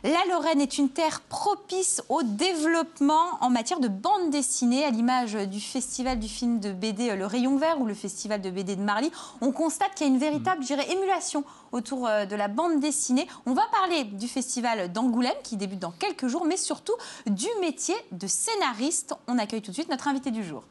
La Lorraine est une terre propice au développement en matière de bande dessinée, à l'image du festival du film de BD Le Rayon Vert ou le festival de BD de Marly. On constate qu'il y a une véritable, je dirais, émulation autour de la bande dessinée. On va parler du festival d'Angoulême qui débute dans quelques jours, mais surtout du métier de scénariste. On accueille tout de suite notre invité du jour.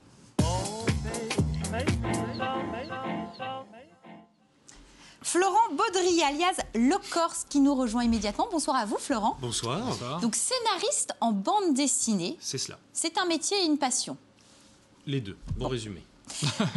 Florent Baudry, alias Locorce, qui nous rejoint immédiatement. Bonsoir à vous, Florent. Bonsoir. Donc, scénariste en bande dessinée. C'est cela. C'est un métier et une passion. Les deux. Bon résumé.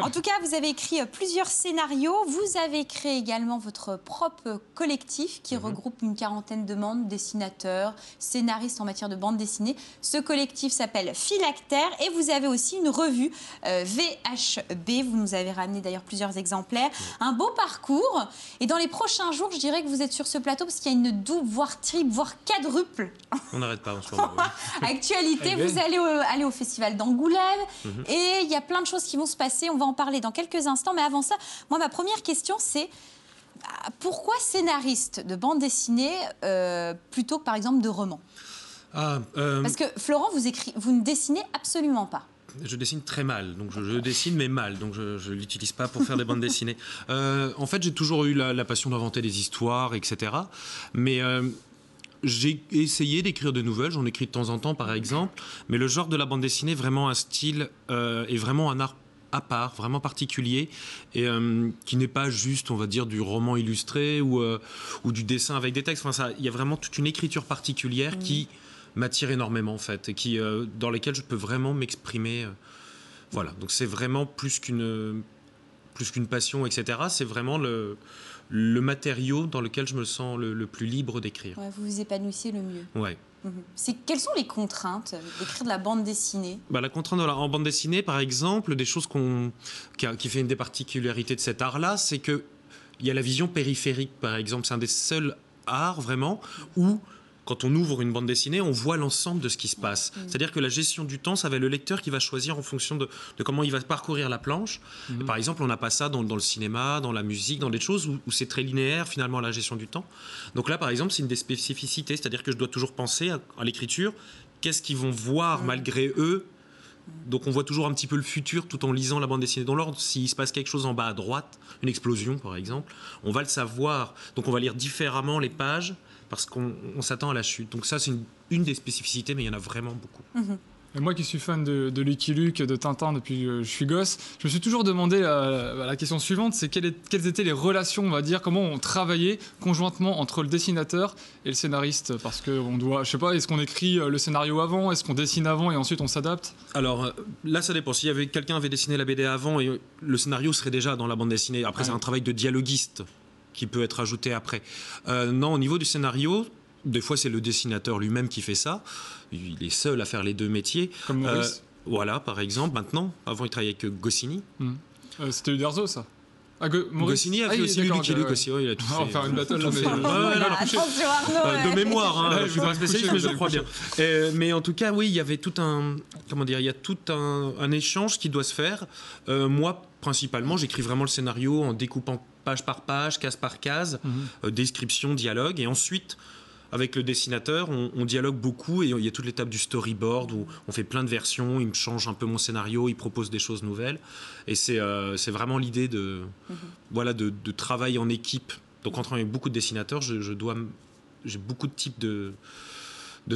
En tout cas, vous avez écrit plusieurs scénarios. Vous avez créé également votre propre collectif qui regroupe une quarantaine de membres, dessinateurs, scénaristes en matière de bande dessinée. Ce collectif s'appelle Phylactère et vous avez aussi une revue VHB. Vous nous avez ramené d'ailleurs plusieurs exemplaires. Un beau parcours. Et dans les prochains jours, je dirais que vous êtes sur ce plateau parce qu'il y a une double, voire triple, voire quadruple. On n'arrête pas en ce moment. Actualité, vous allez aller au festival d'Angoulême et il y a plein de choses qui vont se passer. On va en parler dans quelques instants. Mais avant ça, moi, ma première question, c'est pourquoi scénariste de bande dessinée plutôt que, par exemple, de roman? Parce que, Florent, vous ne dessinez absolument pas. Je dessine très mal, donc je dessine mais mal, donc je ne l'utilise pas pour faire des bandes dessinées. En fait, j'ai toujours eu la passion d'inventer des histoires, etc. Mais j'ai essayé d'écrire de nouvelles, j'en écris de temps en temps par exemple, mais le genre de la bande dessinée est vraiment un style et vraiment un art à part, vraiment particulier, et qui n'est pas juste, on va dire, du roman illustré ou du dessin avec des textes. Enfin, il y a vraiment toute une écriture particulière qui m'attire énormément, en fait, et dans lesquelles je peux vraiment m'exprimer. Voilà, donc c'est vraiment plus qu'une passion, etc. C'est vraiment le matériau dans lequel je me sens le plus libre d'écrire. Ouais, vous vous épanouissez le mieux. Ouais. Quelles sont les contraintes d'écrire de la bande dessinée? La contrainte en bande dessinée, par exemple, des choses qui fait une des particularités de cet art-là, c'est qu'il y a la vision périphérique, par exemple. C'est un des seuls arts, vraiment, où, quand on ouvre une bande dessinée, on voit l'ensemble de ce qui se passe. C'est-à-dire que la gestion du temps, ça va être le lecteur qui va choisir en fonction de comment il va parcourir la planche. Et par exemple, on n'a pas ça dans le cinéma, dans la musique, dans des choses où c'est très linéaire, finalement, la gestion du temps. Donc là, par exemple, c'est une des spécificités. C'est-à-dire que je dois toujours penser à l'écriture. Qu'est-ce qu'ils vont voir malgré eux? Donc on voit toujours un petit peu le futur tout en lisant la bande dessinée dans l'ordre. S'il se passe quelque chose en bas à droite, une explosion par exemple, on va le savoir. Donc on va lire différemment les pages parce qu'on s'attend à la chute. Donc ça, c'est une des spécificités, mais il y en a vraiment beaucoup. Et moi qui suis fan de Lucky Luke, de Tintin depuis que je suis gosse, je me suis toujours demandé la question suivante, c'est quelles étaient les relations, on va dire, comment on travaillait conjointement entre le dessinateur et le scénariste, parce qu'on doit, je sais pas, est-ce qu'on écrit le scénario avant, est-ce qu'on dessine avant et ensuite on s'adapte? Alors là, ça dépend. Si quelqu'un avait dessiné la BD avant, et le scénario serait déjà dans la bande dessinée. Après, c'est un travail de dialoguiste qui peut être ajouté après. Non, au niveau du scénario, des fois, c'est le dessinateur lui-même qui fait ça. Il est seul à faire les deux métiers. Comme Maurice. Voilà, par exemple, maintenant. Avant, il travaillait avec Goscinny. C'était Uderzo, ça. Goscinny a fait aussi Lucky Luke aussi. Il a tout fait. On va faire une battle là. Attention, Arnaud, de mémoire, je suis pas vais spécialiste, mais je crois bien. Mais en tout cas, oui, il y avait il y a tout un échange qui doit se faire. Moi, principalement, j'écris vraiment le scénario en découpant page par page, case par case, description, dialogue, et ensuite, avec le dessinateur, on dialogue beaucoup et il y a toute l'étape du storyboard où on fait plein de versions, il me change un peu mon scénario, il propose des choses nouvelles. Et c'est vraiment l'idée de travail en équipe. Donc en travaillant avec beaucoup de dessinateurs, j'ai beaucoup de types de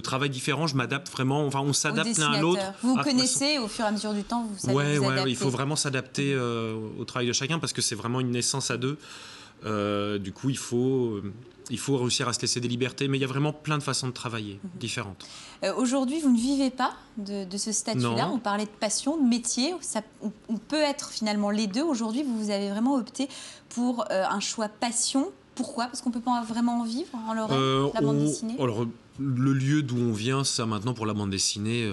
travail différents, je m'adapte vraiment, enfin on s'adapte l'un à l'autre. Vous connaissez au fur et à mesure du temps, vous savez vous adapter. Il faut vraiment s'adapter au travail de chacun parce que c'est vraiment une naissance à deux. Du coup, il faut réussir à se laisser des libertés, mais il y a vraiment plein de façons de travailler différentes. Aujourd'hui, vous ne vivez pas de ce statut-là. Non. On parlait de passion, de métier. On peut être finalement les deux. Aujourd'hui, vous avez vraiment opté pour un choix passion. Pourquoi? Parce qu'on ne peut pas vraiment en vivre en Lorraine, la bande dessinée. Alors, le lieu d'où on vient, ça maintenant pour la bande dessinée...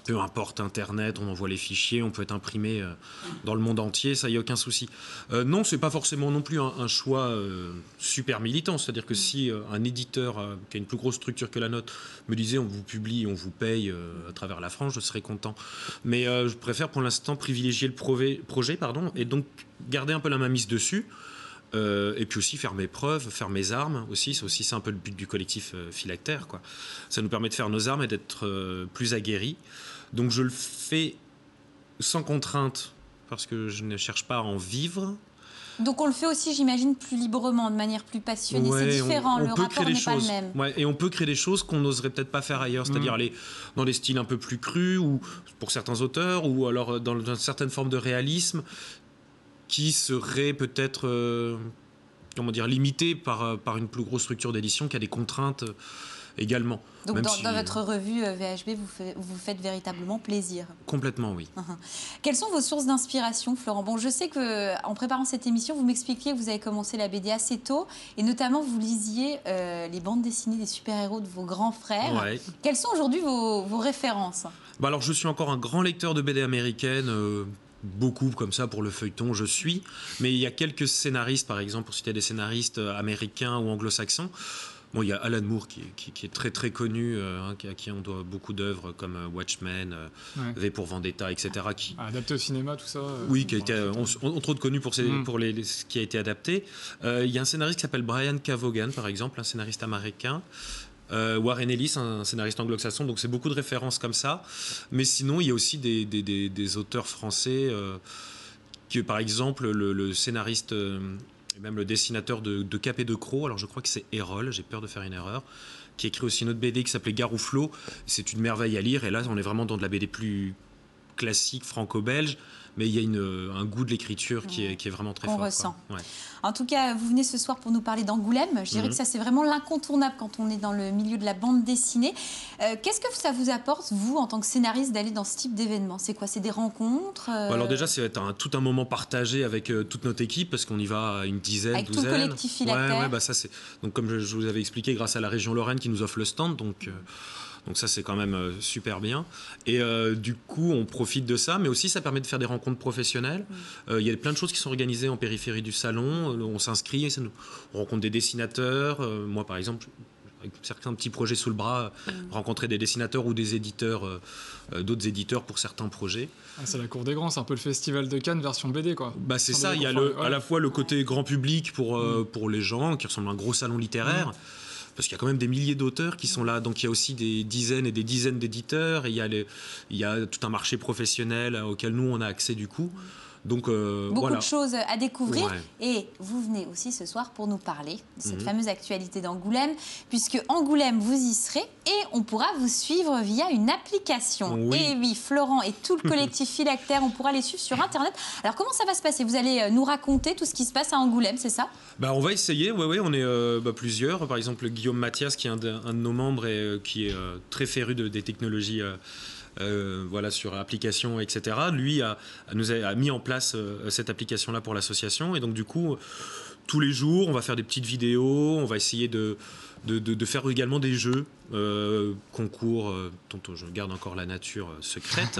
Peu importe, Internet, on envoie les fichiers, on peut être imprimé dans le monde entier, ça, il n'y a aucun souci. Non, c'est pas forcément non plus un choix super militant, c'est-à-dire que si un éditeur qui a une plus grosse structure que la nôtre me disait on vous publie, on vous paye à travers la France, je serais content. Mais je préfère pour l'instant privilégier le projet, et donc garder un peu la mainmise dessus. Et puis aussi faire mes preuves, faire mes armes aussi. C'est un peu le but du collectif phylactère, quoi. Ça nous permet de faire nos armes et d'être plus aguerris. Donc je le fais sans contrainte parce que je ne cherche pas à en vivre. Donc on le fait aussi, j'imagine, plus librement, de manière plus passionnée. Ouais, c'est différent, on le peut rapport créer des n'est pas le choses. même. Ouais, et on peut créer des choses qu'on n'oserait peut-être pas faire ailleurs, c'est-à-dire aller dans des styles un peu plus crus, ou pour certains auteurs, ou alors dans une certaine forme de réalisme qui serait peut-être comment dire, limitée par une plus grosse structure d'édition qui a des contraintes également. Donc dans votre revue VHB, vous faites véritablement plaisir. Complètement, oui. Quelles sont vos sources d'inspiration, Florent? Bon, je sais qu'en préparant cette émission, vous m'expliquiez que vous avez commencé la BD assez tôt, et notamment vous lisiez les bandes dessinées des super-héros de vos grands frères. Ouais. Quelles sont aujourd'hui vos références? Bah alors, je suis encore un grand lecteur de BD américaine, beaucoup comme ça pour le feuilleton, je suis. Mais il y a quelques scénaristes, par exemple, pour citer des scénaristes américains ou anglo-saxons. Bon, il y a Alan Moore qui est très très connu, à qui on doit beaucoup d'œuvres comme Watchmen, V pour Vendetta, etc. Adapté au cinéma, tout ça. Oui, qui a été entre autres connu pour ce qui a été adapté. Il y a un scénariste qui s'appelle Brian K. Vaughan, par exemple, un scénariste américain. Warren Ellis, un scénariste anglo-saxon, donc c'est beaucoup de références comme ça. Mais sinon, il y a aussi des auteurs français, par exemple le scénariste et même le dessinateur de Cap et de Croc, alors je crois que c'est Erol, j'ai peur de faire une erreur, qui a écrit aussi une autre BD qui s'appelait Garouflo. C'est une merveille à lire, et là on est vraiment dans de la BD plus classique franco-belge, mais il y a un goût de l'écriture qui est vraiment très fort. On ressent. Ouais. En tout cas, vous venez ce soir pour nous parler d'Angoulême. Je dirais que ça, c'est vraiment l'incontournable quand on est dans le milieu de la bande dessinée. Qu'est-ce que ça vous apporte, vous, en tant que scénariste, d'aller dans ce type d'événement? C'est quoi? C'est des rencontres Alors déjà, c'est tout un moment partagé avec toute notre équipe, parce qu'on y va à une dizaine, avec douzaine. Tout le collectif phylactère. Ouais, bah ça, c'est... Donc comme je vous avais expliqué, grâce à la région Lorraine qui nous offre le stand, donc ça, c'est quand même super bien. Et du coup, on profite de ça, mais aussi, ça permet de faire des rencontres professionnelles. Il y a plein de choses qui sont organisées en périphérie du salon. On s'inscrit, on rencontre des dessinateurs. Moi, par exemple, avec certains petits projets sous le bras, rencontrer des dessinateurs ou des éditeurs, d'autres éditeurs pour certains projets. C'est la Cour des Grands, c'est un peu le festival de Cannes version BD, quoi. Bah, c'est ça, il y a à la fois le côté grand public pour les gens, qui ressemble à un gros salon littéraire. Parce qu'il y a quand même des milliers d'auteurs qui sont là, donc il y a aussi des dizaines et des dizaines d'éditeurs, et il y a tout un marché professionnel auquel nous on a accès du coup. Donc, beaucoup de choses à découvrir. Ouais. Et vous venez aussi ce soir pour nous parler de cette fameuse actualité d'Angoulême, puisque Angoulême, vous y serez et on pourra vous suivre via une application. Oui. Et oui, Florent et tout le collectif phylactère, on pourra les suivre sur Internet. Alors comment ça va se passer? Vous allez nous raconter tout ce qui se passe à Angoulême, c'est ça? Bah, on va essayer, ouais, on est plusieurs. Par exemple, Guillaume Mathias, qui est un de nos membres et qui est très féru des technologies sur application, etc. Lui nous a mis en place cette application-là pour l'association. Et donc, du coup, tous les jours, on va faire des petites vidéos. On va essayer de faire également des jeux, concours, dont je garde encore la nature secrète.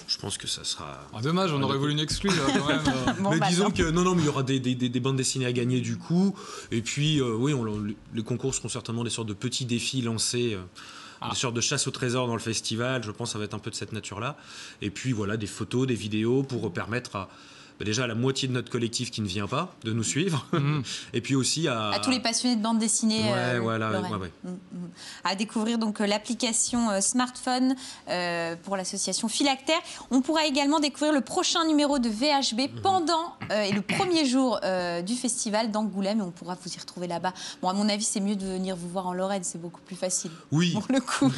Je pense que ça sera... dommage, on aurait voulu une exclue, là, quand même. Bon, mais bah disons non. que non, mais il y aura des bandes dessinées à gagner du coup. Et puis, oui, les concours seront certainement des sortes de petits défis lancés. Des sortes de chasse au trésor dans le festival, je pense que ça va être un peu de cette nature-là. Et puis voilà, des photos, des vidéos pour permettre déjà à la moitié de notre collectif qui ne vient pas de nous suivre. Et puis aussi à tous les passionnés de bande dessinée. À découvrir donc l'application smartphone pour l'association Phylactère. On pourra également découvrir le prochain numéro de VHB pendant et le premier jour du festival d'Angoulême, et on pourra vous y retrouver là-bas. Bon, à mon avis, c'est mieux de venir vous voir en Lorraine, c'est beaucoup plus facile. Oui. Pour le coup.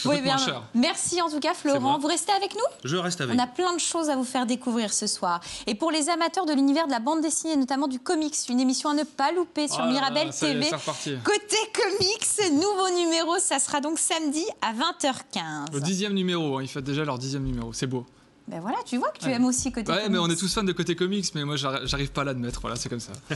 Oui, bien, merci en tout cas, Florent. Vous restez avec nous? Je reste avec vous. On a plein de choses à vous faire découvrir ce soir. Et pour les amateurs de l'univers de la bande dessinée, notamment du comics, une émission à ne pas louper sur Mirabel TV. Côté comics, nouveau numéro, ça sera donc samedi à 20h15. Le 10e numéro, ils fêtent déjà leur 10e numéro, c'est beau. Ben voilà, tu vois que tu aimes aussi côté comics. Mais on est tous fans de côté comics, mais moi j'arrive pas à l'admettre, voilà, c'est comme ça.